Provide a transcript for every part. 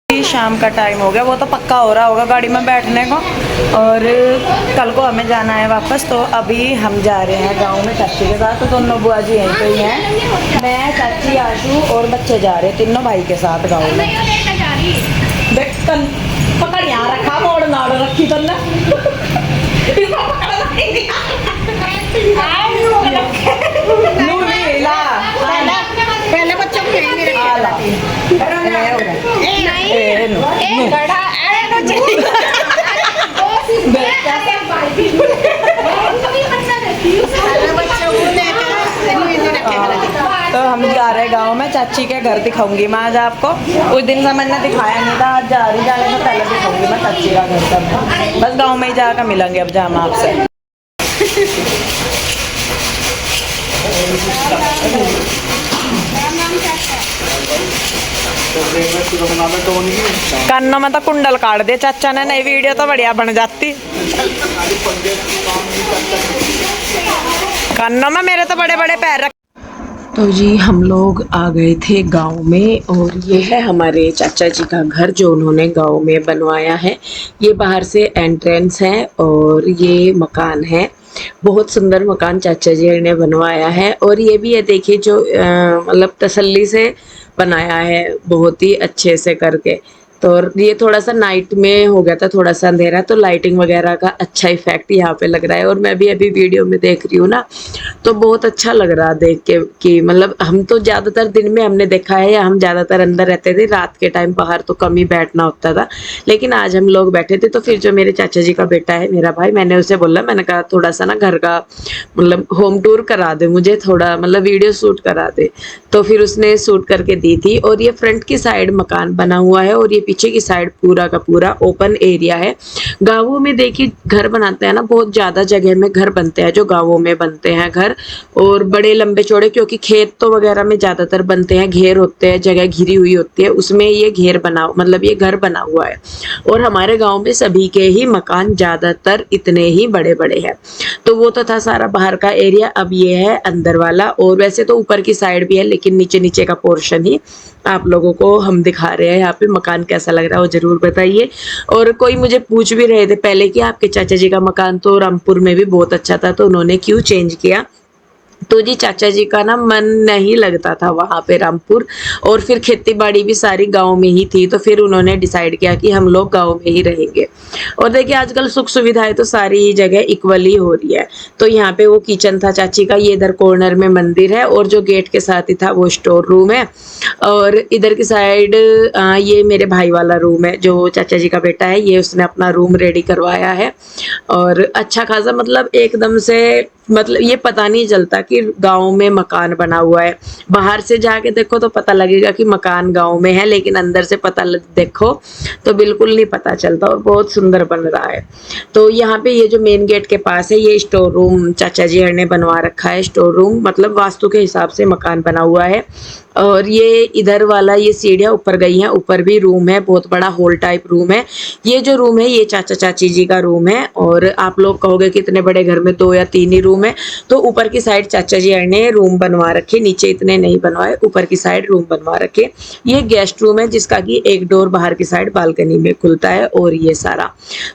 शाम का टाइम हो गया, वो तो पक्का हो रहा होगा गाड़ी में बैठने को। और कल को हमें जाना है वापस, तो अभी हम जा रहे हैं गांव में चाची के साथ। तो दोनों बुआ जी यहीं पे ही हैं, मैं, चाची, आशू और बच्चे जा रहे हैं तीनों भाई के साथ गाँव में। पकड़ यहाँ रखा, मोड़ नाड़ रखी तो ना पहले बच्चों को यहीं नहीं तो हम जा रहे हैं गांव में, चाची के घर दिखाऊंगी मैं आज आपको। उस दिन से मैंने दिखाया नहीं था, आज जा रही, जाने से पहले दिखाऊंगी मैं चाची का घर तब। बस गांव में ही जाकर मिलेंगे अब जहाँ आपसे। कानों में तो कुंडल काट दे चाचा ने, नई वीडियो तो बढ़िया बन जाती। कानों में मेरे तो बड़े बड़े पैर रख। तो जी हम लोग आ गए थे गांव में, और ये है हमारे चाचा जी का घर जो उन्होंने गांव में बनवाया है। ये बाहर से एंट्रेंस है और ये मकान है, बहुत सुंदर मकान चाचा जी ने बनवाया है। और ये भी है, देखिए जो मतलब तसल्ली से बनाया है, बहुत ही अच्छे से करके। तो ये थोड़ा सा नाइट में हो गया था, थोड़ा सा अंधेरा, तो लाइटिंग वगैरह का अच्छा इफेक्ट यहाँ पे लग रहा है। और मैं भी अभी वीडियो में देख रही हूँ ना, तो बहुत अच्छा लग रहा देख के कि मतलब हम तो ज़्यादातर दिन में हमने देखा है, या हम ज़्यादातर अंदर रहते थे, रात के टाइम बाहर तो कम ही बैठना होता था। लेकिन आज हम लोग बैठे थे, तो फिर जो मेरे चाचा जी का बेटा है, मेरा भाई, मैंने उसे बोला, मैंने कहा थोड़ा सा ना घर का मतलब होम टूर करा दे मुझे, थोड़ा मतलब वीडियो शूट करा दे। तो फिर उसने शूट करके दी थी। और ये फ्रंट की साइड मकान बना हुआ है, और ये पीछे की साइड पूरा का पूरा ओपन एरिया है। गांवों में देखिए घर बनाते हैं ना, बहुत ज्यादा जगह में घर बनते हैं, जो गांवों में बनते हैं घर, और बड़े लंबे चौड़े, क्योंकि खेत तो वगैरह में ज्यादातर बनते हैं, घेर होते हैं, जगह घिरी हुई होती है, उसमें ये घेर बना मतलब ये घर बना हुआ है। और हमारे गाँव में सभी के ही मकान ज्यादातर इतने ही बड़े बड़े हैं। तो वो तो था सारा बाहर का एरिया, अब ये है अंदर वाला। और वैसे तो ऊपर की साइड भी है, लेकिन नीचे नीचे का पोर्शन ही आप लोगों को हम दिखा रहे हैं। यहाँ पे मकान कैसा लग रहा है वो जरूर बताइए। और कोई मुझे पूछ भी रहे थे पहले कि आपके चाचा जी का मकान तो रामपुर में भी बहुत अच्छा था, तो उन्होंने क्यों चेंज किया। तो जी चाचा जी का ना मन नहीं लगता था वहाँ पे रामपुर, और फिर खेती बाड़ी भी सारी गांव में ही थी, तो फिर उन्होंने डिसाइड किया कि हम लोग गांव में ही रहेंगे। और देखिए आजकल सुख सुविधाएं तो सारी जगह इक्वली हो रही है। तो यहाँ पे वो किचन था चाची का, ये इधर कॉर्नर में मंदिर है, और जो गेट के साथ ही था वो स्टोर रूम है। और इधर की साइड ये मेरे भाई वाला रूम है, जो चाचा जी का बेटा है, ये उसने अपना रूम रेडी करवाया है। और अच्छा खासा मतलब एकदम से मतलब ये पता नहीं चलता कि गांव में मकान बना हुआ है। बाहर से जाके देखो तो पता लगेगा कि मकान गांव में है, लेकिन अंदर से देखो तो बिल्कुल नहीं पता चलता, और बहुत सुंदर बन रहा है। तो यहाँ पे ये जो मेन गेट के पास है, ये स्टोर रूम चाचा जी ने बनवा रखा है। स्टोर रूम मतलब वास्तु के हिसाब से मकान बना हुआ है। और ये इधर वाला ये सीढ़ियाँ ऊपर गई हैं, ऊपर भी रूम है, बहुत बड़ा हॉल टाइप रूम है। ये जो रूम है ये चाचा चाची जी का रूम है। और आप लोग कहोगे कि इतने बड़े घर में 2 या 3 ही रूम है, तो ऊपर की साइड चाचा जी ने रूम बनवा रखे, नीचे इतने नहीं बनवाए, ऊपर की साइड रूम बनवा रखे। ये गेस्ट रूम है, जिसका कि एक डोर बाहर की साइड बालकनी में खुलता है। और ये सारा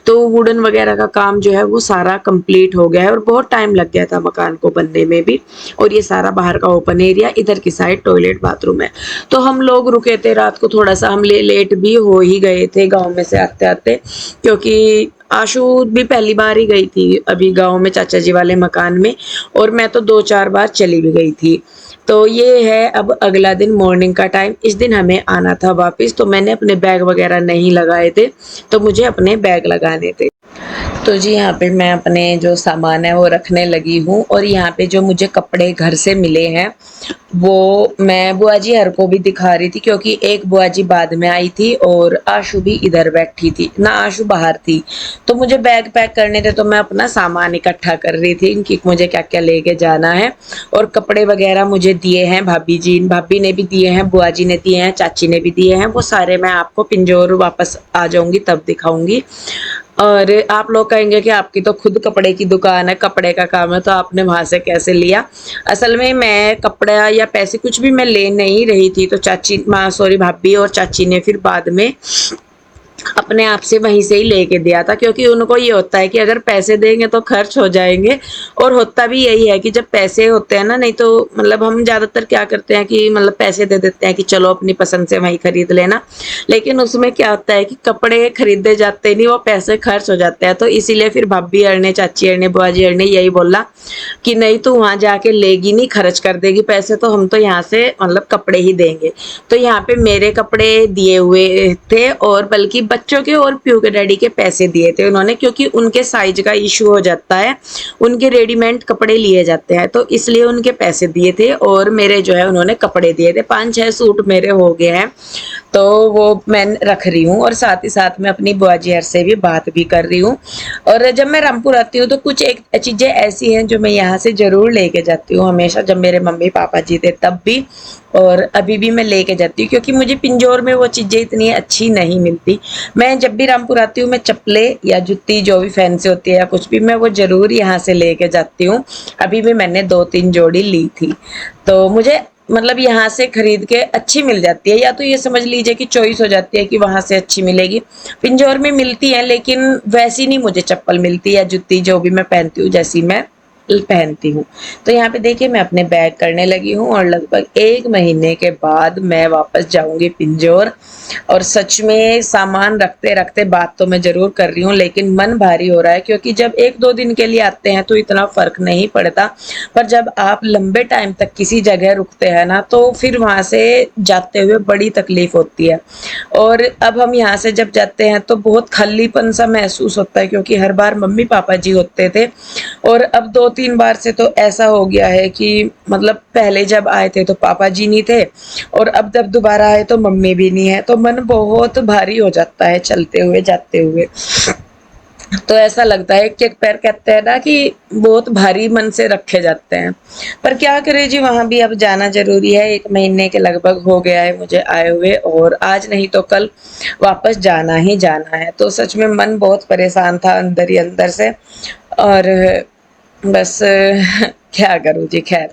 तो वुडन वगैरह का काम जो है वो सारा कंप्लीट हो गया है, और बहुत टाइम लग गया था मकान को बनने में भी। और ये सारा बाहर का ओपन एरिया, इधर की साइड टॉयलेट बाथरूम है। तो हम लोग रुके थे रात को, थोड़ा सा हम लेट भी हो ही गए थे गांव में से आते आते, क्योंकि आशु भी पहली बार ही गई थी अभी गांव में चाचा जी वाले मकान में, और मैं तो 2-4 बार चली भी गई थी। तो ये है अब अगला दिन मॉर्निंग का टाइम। इस दिन हमें आना था वापस, तो मैंने अपने बैग वगैरह नहीं लगाए थे, तो मुझे अपने बैग लगाने थे। तो जी यहाँ पे मैं अपने जो सामान है वो रखने लगी हूँ। और यहाँ पे जो मुझे कपड़े घर से मिले हैं वो मैं बुआ जी हर को भी दिखा रही थी, क्योंकि एक बुआ जी बाद में आई थी और आशु भी इधर बैठी थी ना, आशु बाहर थी। तो मुझे बैग पैक करने थे, तो मैं अपना सामान इकट्ठा कर रही थी कि मुझे क्या क्या लेके जाना है। और कपड़े वगैरह मुझे दिए हैं भाभी ने भी दिए हैं, बुआ जी ने दिए हैं, चाची ने भी दिए हैं। वो सारे मैं आपको पिंजौर वापस आ जाऊंगी तब दिखाऊंगी। और आप लोग कहेंगे कि आपकी तो खुद कपड़े की दुकान है, कपड़े का काम है, तो आपने वहाँ से कैसे लिया? असल में मैं कपड़ा या पैसे कुछ भी मैं ले नहीं रही थी, तो भाभी और चाची ने फिर बाद में अपने आप से वहीं से ही लेके दिया था, क्योंकि उनको ये होता है कि अगर पैसे देंगे तो खर्च हो जाएंगे। और होता भी यही है कि जब पैसे होते हैं ना, नहीं तो मतलब हम ज्यादातर क्या करते हैं कि मतलब पैसे दे देते हैं कि चलो अपनी पसंद से वहीं खरीद लेना, लेकिन उसमें क्या होता है कि कपड़े खरीदे जाते नहीं, वो पैसे खर्च हो जाते हैं। तो इसीलिए फिर भाभी अर ने, चाची अर ने, बुआ जी अर ने यही बोला कि नहीं तू वहां जाके लेगी नहीं, खर्च कर देगी पैसे, तो हम तो यहाँ से मतलब कपड़े ही देंगे। तो यहाँ पे मेरे कपड़े दिए हुए थे, और बल्कि बच्चों के और प्यू के डैडी के पैसे दिए थे उन्होंने, क्योंकि उनके साइज का इशू हो जाता है, उनके रेडीमेड कपड़े लिए जाते हैं, तो इसलिए उनके पैसे दिए थे और मेरे जो है उन्होंने कपड़े दिए थे। 5-6 सूट मेरे हो गए हैं, तो वो मैं रख रही हूँ, और साथ ही साथ मैं अपनी बुआ जी से भी बात भी कर रही हूँ। और जब मैं रामपुर आती हूँ तो कुछ एक चीजें ऐसी हैं जो मैं यहाँ से जरूर लेके जाती हूँ हमेशा, जब मेरे मम्मी पापा जी थे तब भी, और अभी भी मैं लेके जाती हूँ, क्योंकि मुझे पिंजौर में वो चीजें इतनी अच्छी नहीं मिलती। मैं जब भी रामपुर आती हूँ, मैं चप्पले या जूती जो भी फैंसी होती है या कुछ भी, मैं वो जरूर यहाँ से लेके जाती हूँ। अभी भी मैंने 2-3 जोड़ी ली थी, तो मुझे मतलब यहाँ से खरीद के अच्छी मिल जाती है, या तो ये समझ लीजिए कि चॉइस हो जाती है कि वहां से अच्छी मिलेगी। पिंजौर में मिलती है लेकिन वैसी नहीं मुझे चप्पल मिलती या जूती जो भी मैं पहनती हूँ जैसी मैं पहनती हूँ। तो यहाँ पे देखिए मैं अपने बैग करने लगी हूँ, और लगभग 1 महीने के बाद मैं वापस जाऊंगी पिंजौर। और सच में सामान रखते रखते बात तो मैं जरूर कर रही हूँ, लेकिन मन भारी हो रहा है, क्योंकि जब 1-2 दिन के लिए आते हैं तो इतना फर्क नहीं पड़ता, पर जब आप लंबे टाइम तक किसी जगह रुकते हैं ना, तो फिर वहां से जाते हुए बड़ी तकलीफ होती है। और अब हम यहाँ से जब जाते हैं तो बहुत खालीपन सा महसूस होता है, क्योंकि हर बार मम्मी पापा जी होते थे, और अब 2-3 बार से तो ऐसा हो गया है कि मतलब पहले जब आए थे तो पापा जी नहीं थे, और अब जब दोबारा आए तो मम्मी भी नहीं है, तो मन बहुत भारी हो जाता है चलते हुए जाते हुए। तो ऐसा लगता है कि एक पैर कहते हैं ना कि बहुत भारी मन से रखे जाते हैं, पर क्या करें जी, वहां भी अब जाना जरूरी है। 1 महीने के लगभग हो गया है मुझे आए हुए, और आज नहीं तो कल वापस जाना ही जाना है। तो सच में मन बहुत परेशान था अंदर ही अंदर से, और बस क्या करूं जी, खैर।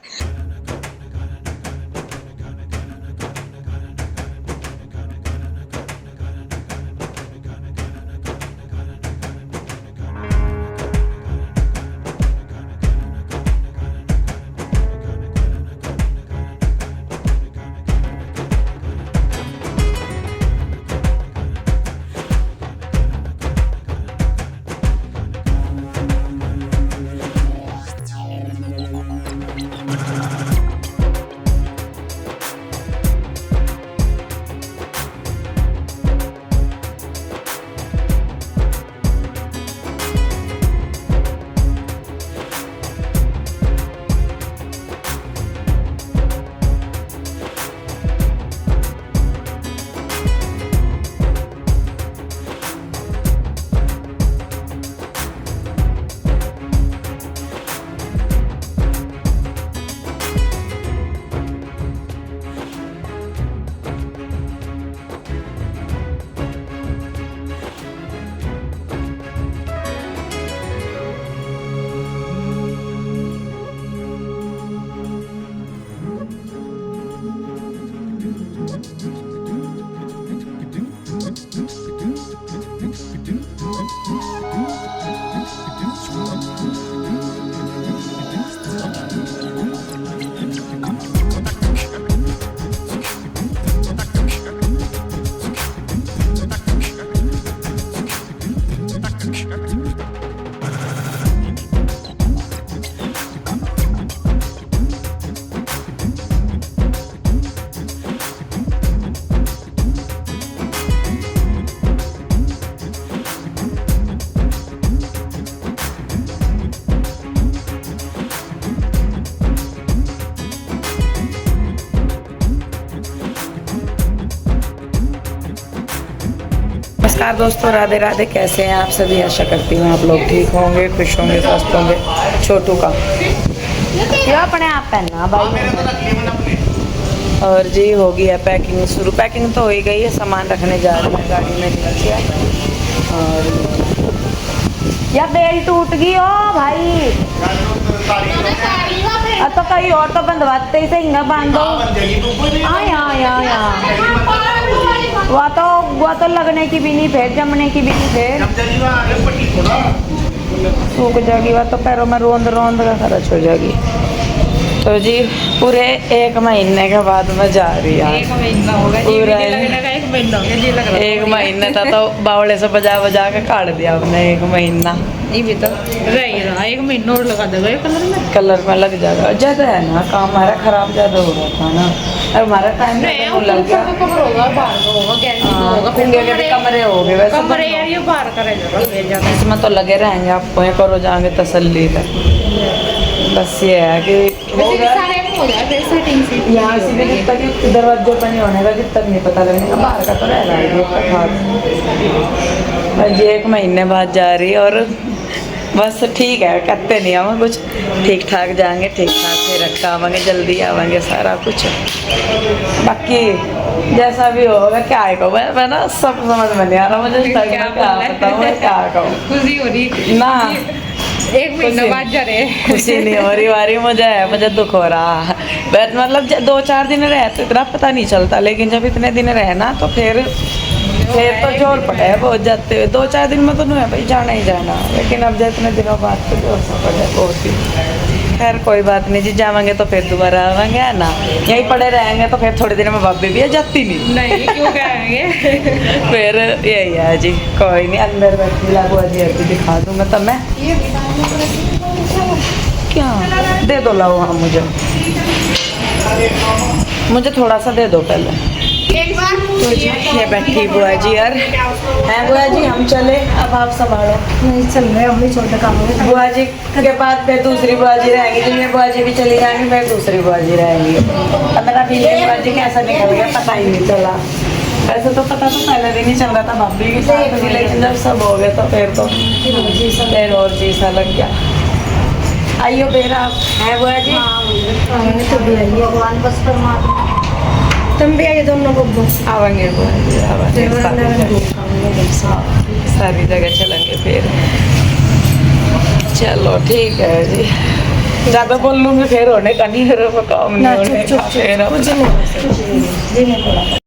नमस्कार दोस्तों, राधे राधे। कैसे हैं आप सभी? आशा करती हूँ आप लोग ठीक होंगे, खुश होंगे, स्वस्थ होंगे। छोटू का क्यों अपने आप पहनना भाई। और जी हो गई है पैकिंग शुरू। पैकिंग तो हो ही गई है, सामान रखने जा रहे हैं गाड़ी में नीचे। और या बेल टूट गई ओ भाई। अब तो कहीं और तो बंधवाते ही से हिंगा बांध दो। हाँ यहाँ वो तो लगने की भी नहीं, फिर जमने की भी नहीं, फिर सूख जाएगी। वह तो पैरों में रोंद रोंद का खर्च हो जाएगी। तो जी पूरे 1 महीने के बाद मैं जा रही है। 1 महीना होगा जी, पूरा मुझे लगने का 1 महीना हो गया जी, लग रहा 1 महीने था तो बावड़े से बजा बजा के काट दिया हमने 1 महीना। ये भी तो रही रहा 1 महीना और लगा देगा ये कलर में। कलर में लग जाएगा, ज़्यादा है ना काम हमारा खराब ज़्यादा हो रहा था ना, और हमारा टाइम नहीं लग गया। कमर होगा, बाहर का होगा, गैस का होगा, फिर कुंगे के भी कमरे हो गए वैसे कमरे यार ये बाहर का रह जाएगा फिर ज्यादा। इसमें तो लगे रहेंगे, आपको ये करो जाएंगे तसल्ली तक। बस ये है कि हो गया। सारे हो जाए फिर सेटिंग से। यहाँ से भी जितना कि दरवाजे पर नहीं होने का जितना नहीं पता लगेगा, बाहर का तो रह रहा है बस। ये 1 महीने बाद जा रही है और बस ठीक है, कहते नहीं हम कुछ, ठीक ठाक जाएंगे, ठीक ठाक से रख आवेंगे, जल्दी आवेंगे, सारा कुछ। बाकी जैसा भी होगा क्या है को मैं ना सब समझ में नहीं आ रहा मुझे, क्या बताऊँ मैं क्या कहूँ। खुशी हो रही ना 1 महीना बाद जा रहे। खुशी नहीं हो रही वारी मुझे दुख हो रहा है। बट मतलब 2-4 दिन रहे तो इतना पता नहीं चलता, लेकिन जब इतने दिन रहे ना तो फिर तो जोर पड़े है बहुत जाते हुए। 2-4 दिन में तो नहीं है भाई, जाना ही जाना, लेकिन अब इतने दिनों बाद तो जोर सा पड़े बहुत ही। खैर कोई बात नहीं जी, जाएंगे तो फिर दोबारा आवेंगे है ना, यहीं पड़े रहेंगे तो फिर थोड़ी देर में भाभी भी है जाती नहीं क्यों कहेंगे। फिर यही है जी, कोई नहीं, अंदर बैठी लागू जी अभी दिखा दूँगा तो मैं क्या दे दो, लाओ हाँ मुझे थोड़ा सा दे दो पहले। तो जी ये बैठी बुआ जी यार हैं, बुआ जी हम चले, अब आप संभालो। नहीं चल रहे हम भी छोटे काम में। बुआ जी के बाद फिर दूसरी बुआ जी रहेंगी, जिनमें ये बुआ जी भी चली जाएंगी फिर दूसरी बुआ जी रहेंगी। 15-20 दिन बुआ जी कैसा निकल गया पता ही नहीं चला। वैसे तो पता तो पहले दिन ही चल रहा था भाभी के साथ, लेकिन जब सब हो गए तो फिर तो फिर और जी सा लग गया। आइयो बेरा है बुआ जी। तो भी आइए भगवान बस परमात्मा, तुम भी आइए दोनों बब्बू। आवेंगे बुआ जी, आवेंगे सारी जगह चलेंगे फिर। चलो ठीक है जी, ज़्यादा बोल लूँगी फिर होने का नहीं, फिर काम नहीं होने का फिर।